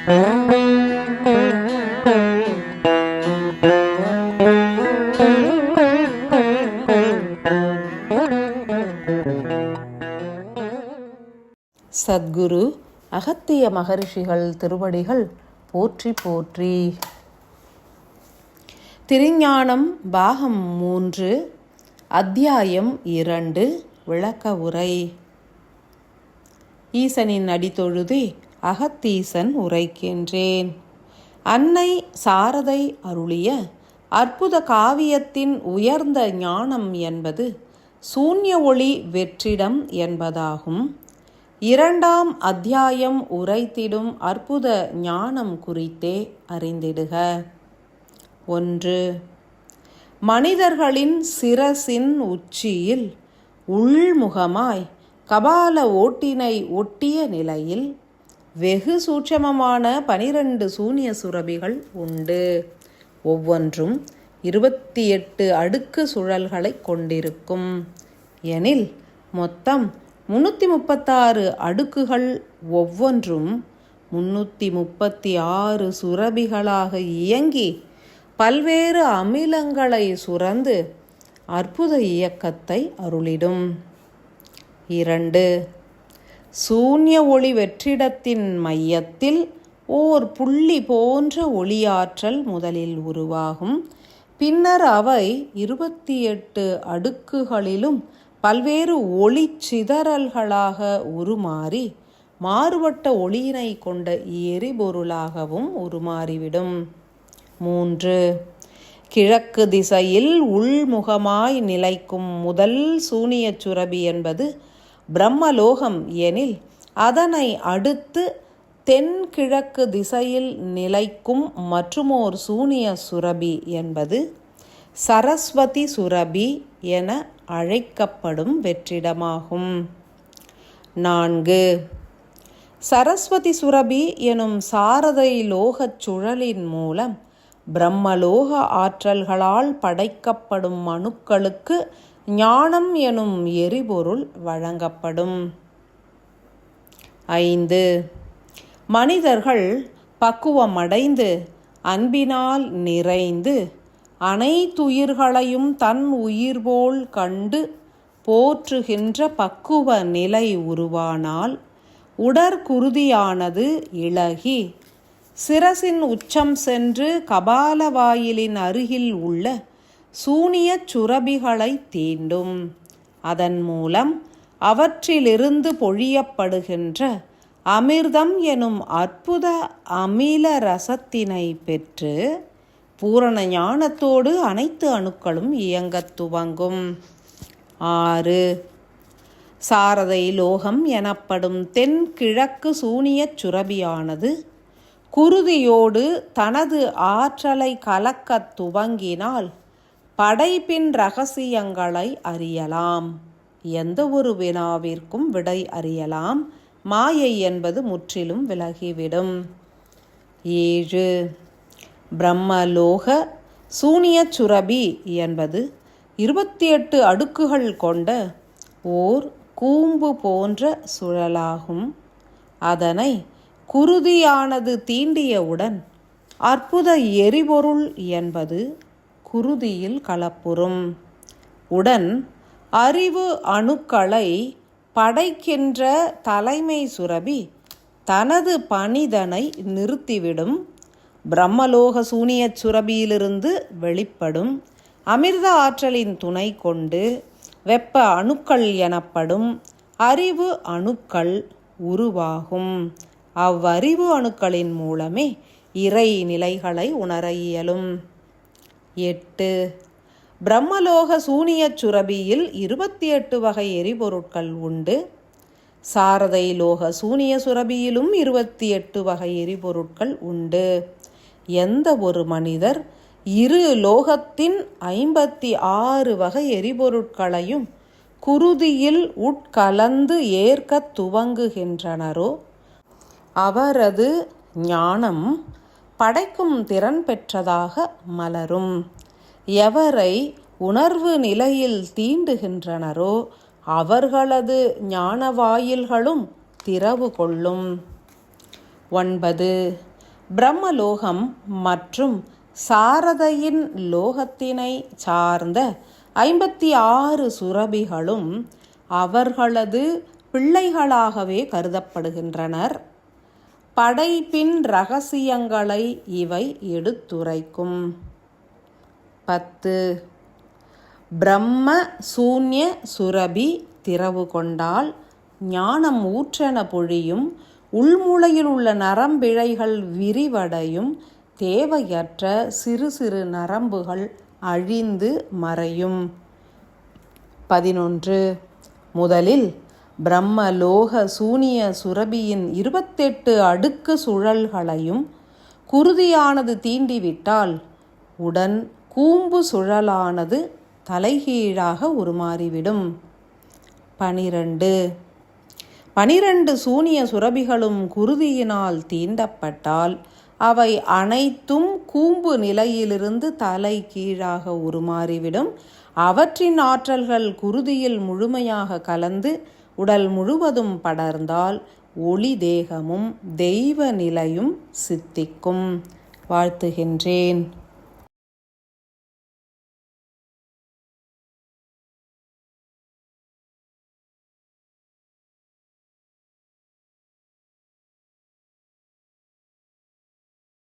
சத்குரு அகத்திய மகரிஷிகள் திருவடிகள் போற்றி போற்றி. திருஞானம் பாகம் 3 அத்தியாயம் 2 விளக்க உரை. ஈசனின் அடித்தொழுதே அகத்தீசன் உரைக்கின்றேன். அன்னை சாரதை அருளிய அற்புத காவியத்தின் உயர்ந்த ஞானம் என்பது சூன்ய ஒளி வெற்றிடம் என்பதாகும். 2ஆம் அத்தியாயம் உரைத்திடும் அற்புத ஞானம் குறித்தே அறிந்திடுக. 1. மனிதர்களின் சிரசின் உச்சியில் உள்முகமாய் கபால ஓட்டினை ஒட்டிய நிலையில் வெகு சூட்சமமான 12 சூன்ய சுரபிகள் உண்டு. ஒவ்வொன்றும் 28 அடுக்கு சுழல்களை கொண்டிருக்கும் எனில் மொத்தம் 336 அடுக்குகள், ஒவ்வொன்றும் 336 சுரபிகளாக இயங்கி பல்வேறு அமிலங்களை சுரந்து அற்புத இயக்கத்தை அருளிடும். 2. சூன்ய ஒளி வெற்றிடத்தின் மையத்தில் ஓர் புள்ளி போன்ற ஒளியாற்றல் முதலில் உருவாகும். பின்னர் அவை 28 அடுக்குகளிலும் பல்வேறு ஒளி சிதறல்களாக உருமாறி மாறுபட்ட ஒளியினை கொண்ட எரிபொருளாகவும் உருமாறிவிடும். 3. கிழக்கு திசையில் உள்முகமாய் நிலைக்கும் முதல் சூனிய சுரபி என்பது பிரம்மலோகம் எனில், அதனை அடுத்து தென்கிழக்கு திசையில் நிலைக்கும் மற்றுமோர் சூனிய சுரபி என்பது சரஸ்வதி சுரபி என அழைக்கப்படும் வெற்றிடமாகும். 4. சரஸ்வதி சுரபி எனும் சாரதை லோகச் சுழலின் மூலம் பிரம்மலோக ஆற்றல்களால் படைக்கப்படும் அணுக்களுக்கு ஞானம் எனும் எரிபொருள் வழங்கப்படும். 5. மனிதர்கள் பக்குவமடைந்து அன்பினால் நிறைந்து அனைத்துயிர்களையும் தன் உயிர் போல் கண்டு போற்றுகின்ற பக்குவ நிலை உருவானால் உடற்குருதியானது இளகி சிரசின் உச்சம் சென்று கபால வாயிலின் அருகில் உள்ள சூனிய சுரபிகளை தீண்டும். அதன் மூலம் அவற்றிலிருந்து பொழியப்படுகின்ற அமிர்தம் எனும் அற்புத அமில ரசத்தினை பெற்று பூரண ஞானத்தோடு அனைத்து அணுக்களும் இயங்கத் துவங்கும். 6. சாரதை லோகம் எனப்படும் தென்கிழக்கு சூனியச் சுரபியானது குருதியோடு தனது ஆற்றலை கலக்கத் துவங்கினால் படைப்பின் இரகசியங்களை அறியலாம். எந்த ஒரு வினாவிற்கும் விடை அறியலாம். மாயை என்பது முற்றிலும் விலகிவிடும். 7. பிரம்மலோக சூனிய சுரபி என்பது 28 அடுக்குகள் கொண்ட ஓர் கூம்பு போன்ற சுழலாகும். அதனை குருதியானது தீண்டியவுடன் அற்புத எரிபொருள் என்பது குருதியில் கலப்புறும். உடன் அறிவு அணுக்களை படைக்கின்ற தலைமை சுரபி தனது பணிதனை நிறுத்திவிடும். பிரம்மலோக சூனிய சுரபியிலிருந்து வெளிப்படும் அமிர்த ஆற்றலின் துணை கொண்டு வெப்ப அணுக்கள் எனப்படும் அறிவு அணுக்கள் உருவாகும். அவ்வறிவு அணுக்களின் மூலமே இறை நிலைகளை உணர இயலும். 8. பிரம்மலோக சூனிய சுரபியில் 28 வகை எரிபொருட்கள் உண்டு. சாரதை லோக சூனிய சுரபியிலும் 28 வகை எரிபொருட்கள் உண்டு. எந்த ஒரு மனிதர் இரு லோகத்தின் 56 வகை எரிபொருட்களையும் குருதியில் உட்கலந்து ஏற்க துவங்குகின்றனரோ அவரது ஞானம் படைக்கும் திறன் பெற்றதாக மலரும். எவரை உணர்வு நிலையில் தீண்டுகின்றனரோ அவர்களது ஞான வாயில்களும் திறவு கொள்ளும். 9. பிரம்மலோகம் மற்றும் சாரதையின் லோகத்தினை சார்ந்த 56 சுரபிகளும் அவர்களது பிள்ளைகளாகவே கருதப்படுகின்றனர். படைப்பின் இரகசியங்களை இவை எடுத்துரைக்கும். 10. பிரம்ம சூன்ய சுரபி திறவு கொண்டால் ஞானம் ஊற்றென பொழியும், உள்மூளையில் உள்ள நரம்பிழைகள் விரிவடையும், தேவையற்ற சிறு சிறு நரம்புகள் அழிந்து மறையும். 11. முதலில் பிரம்மலோக சூனிய சுரபியின் 28 அடுக்கு சுழல்களையும் குருதியானது தீண்டிவிட்டால் உடன் கூம்பு சுழலானது தலைகீழாக உருமாறிவிடும். 12 சூனிய சுரபிகளும் குருதியினால் தீண்டப்பட்டால் அவை அனைத்தும் கூம்பு நிலையிலிருந்து தலை கீழாக உருமாறிவிடும். அவற்றின் ஆற்றல்கள் குருதியில் முழுமையாக கலந்து உடல் முழுவதும் படர்ந்தால் ஒளி தேகமும் தெய்வ நிலையும் சித்திக்கும். வாழ்த்துகின்றேன்.